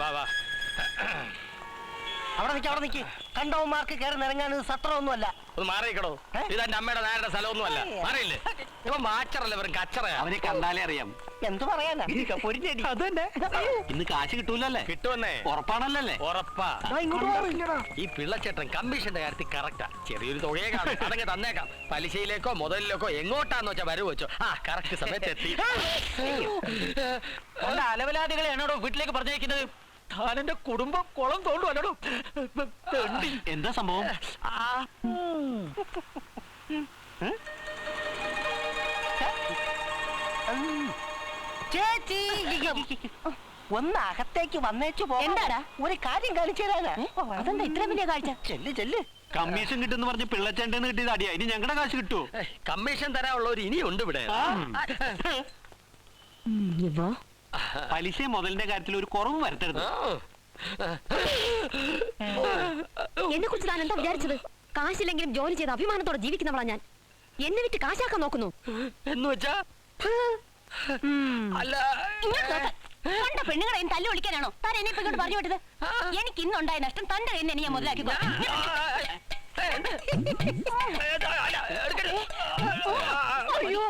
വാ വാ. അവിടെ നിക്ക്. കണ്ടവന്മാർക്ക് കയറി നിറങ്ങാൻ സത്രമൊന്നുമല്ല. ഒന്ന് മാറിയിക്കടോ. ഇതെന്റെ അമ്മയുടെ നേരുടെ സ്ഥലമൊന്നുമല്ല. മാറിയില്ലേ? ഇവൻ മാച്ചറല്ല, വെറും കച്ചറയാ. അവനെ കണ്ടാലേ അറിയാം. എന്ത് പറയാനാ? അത് തന്നെ. ഇന്ന് കാശ് കിട്ടൂലല്ലേ? കിട്ടുമെന്നേ. ഉറപ്പാണല്ലേ? ഉറപ്പാ. ഈ പിള്ളച്ചേട്ടൻ കമ്മീഷന്റെ കാര്യത്തിൽ കറക്റ്റാ. ചെറിയൊരു തുകയെ കാണും, അതങ്ങ് തന്നേക്കാം. പലിശയിലേക്കോ മുതലിലേക്കോ എങ്ങോട്ടാന്ന് വെച്ചാ വരവ് വെച്ചോ. കറക്റ്റ് സമയത്ത് എത്തി. അലവലാദികളെ എന്നോടോ വീട്ടിലേക്ക് പറഞ്ഞേക്കുന്നത്. താനെന്റെ കുടുംബം കുളം തോണ്ടുവല്ലോ. എന്താ സംഭവം? ചേച്ചി ഒന്ന് അകത്തേക്ക് വന്നേച്ചു പോ. എന്താടാ? ഒരു കാര്യം കാണിച്ചു തരാനാ. അതെന്താ ഇത്ര വലിയ കാഴ്ച? ചെല്ല്. കമ്മീഷൻ കിട്ടുന്ന പറഞ്ഞ് പിള്ളച്ചേണ്ടെന്ന് കിട്ടിയത് അടിയാ. ഇനി ഞങ്ങളുടെ കാശ് കിട്ടുമോ? കമ്മീഷൻ തരാനുള്ളവർ ഇനിയുണ്ട് ഇവിടെ. പലിശ മുതലിന്റെ കാര്യത്തിൽ ഒരു കുറവും വരുത്തരുത്. എന്നെ കുറിച്ച് താൻ എന്താ വിചാരിച്ചത്? കാശില്ലെങ്കിലും ജോലി ചെയ്ത് അഭിമാനത്തോടെ ജീവിക്കുന്നവളാ ഞാൻ. എന്നെ വിറ്റ് കാശാക്കാൻ നോക്കുന്നു എന്ന് വെച്ചാ? അല്ല, കണ്ട പെണ്ണുങ്ങളെ തല്ലു വിളിക്കാനാണോ താൻ എന്നെ ഇപ്പൊ ഇങ്ങോട്ട് പറഞ്ഞു വിട്ടത്? എനിക്ക് ഇന്നുണ്ടായ നഷ്ടം തന്റെ കയ്യിൽ നിന്ന് ഞാൻ മുതലാക്കി. അയ്യോ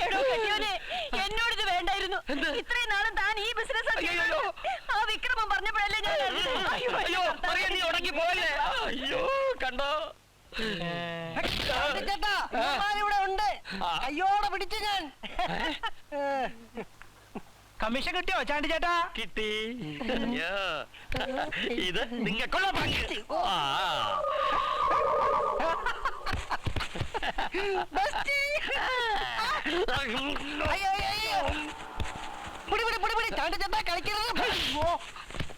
എടോ കെട്ടിയോനെ, എന്നോടിത് വേണ്ടായിരുന്നു. ഇത്രയും നാളും താൻ ഈ ബിസിനസ് ആ വിക്രമം പറഞ്ഞപ്പോഴല്ലേ ഞാൻ അയ്യോ കണ്ടോ? ഇവിടെ ഉണ്ട്. അയ്യോടെ പിടിച്ചു ഞാൻ. കമ്മീഷൻ കിട്ടിയോ ചാണ്ടി ചേട്ടാ? കിട്ടി. ഇത് നിങ്ങൾക്കുള്ള പങ്ക്.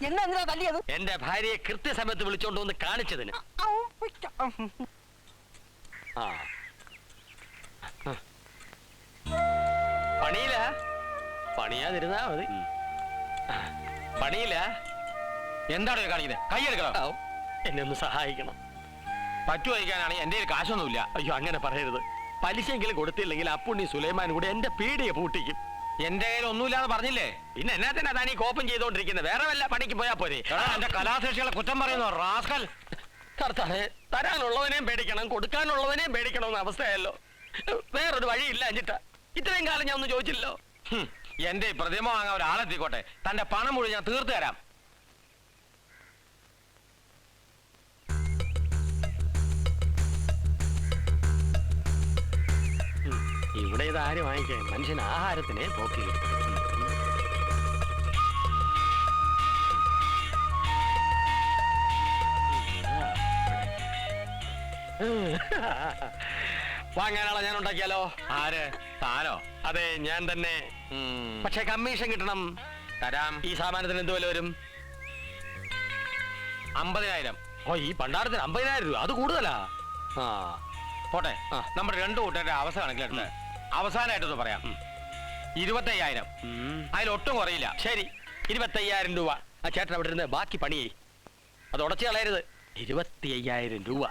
എന്നാ തല്ലിയത്? എന്റെ ഭാര്യയെ കൃത്യസമയത്ത് വിളിച്ചോണ്ട് വന്ന് കാണിച്ചതിന്. പണിയില്ല, പണിയാതിരുന്നാ മതി. പണിയില്ല. എന്താണ് കാണിക്കുന്നത്? കൈയെടുക്കണോ? എന്നെ ഒന്ന് സഹായിക്കണം. പറ്റുവയ്ക്കാനാണെങ്കിൽ എന്റെ കാശൊന്നുമില്ല. അയ്യോ അങ്ങനെ പറയരുത്. പലിശയെങ്കിലും കൊടുത്തില്ലെങ്കിൽ അപ്പുണ്ണി സുലൈമാൻ കൂടെ എന്റെ പീടിയെ പൂട്ടിക്കും. എന്റെ കയ്യിൽ ഒന്നുമില്ലാന്ന് പറഞ്ഞില്ലേ? പിന്നെ എന്നാ തന്നെ താനീ കോപ്പം ചെയ്തോണ്ടിരിക്കുന്നത്? വേറെ വല്ല പണിക്ക് പോയാ പോരെ? എന്റെ കലാശേഷികളെ കുറ്റം പറയുന്നു റാസ്കൽ. കർത്താവേ, തരാനുള്ളവനെയും പേടിക്കണം, കൊടുക്കാനുള്ളവനെയും പേടിക്കണം എന്ന അവസ്ഥയല്ലോ. വേറൊരു വഴിയില്ല അഞ്ചിട്ട. ഇത്രയും കാലം ഞാൻ ഒന്നും ചോദിച്ചില്ലല്ലോ. എന്റെ പ്രതിമ വാങ്ങാൻ ഒരാളെത്തിക്കോട്ടെ. തന്റെ പണം മുഴുവൻ ഞാൻ തീർത്തു തരാം. ഇവിടെ ഇത് ആര് വാങ്ങിക്കാൻ? മനുഷ്യൻ ആഹാരത്തിനെ പോക്കി. വാങ്ങാനാളെ ഞാൻ ഉണ്ടാക്കിയാലോ? ആര്? താനോ? അതെ, ഞാൻ തന്നെ. പക്ഷെ കമ്മീഷൻ കിട്ടണം. തരാം. ഈ സാമാനത്തിന് എന്ത് വില വരും? 50,000. ഓ, ഈ പണ്ടാരത്തിന് 50,000 രൂപ? അത് കൂടുതലാ. പോട്ടെ, നമ്മുടെ രണ്ടു കൂട്ടരുടെ അവസ്ഥ കണക്കിലെടുത്ത് അവസാനമായിട്ടൊന്ന് പറയാം. 25,000. അതിലൊട്ടും കുറയില്ല. ശരി, 25,000 രൂപ. ആ ചേട്ടൻ അവിടെ ഇരുന്ന് ബാക്കി പണിയേ. അത് ഉടച്ചു കളയരുത്. 25,000 രൂപ.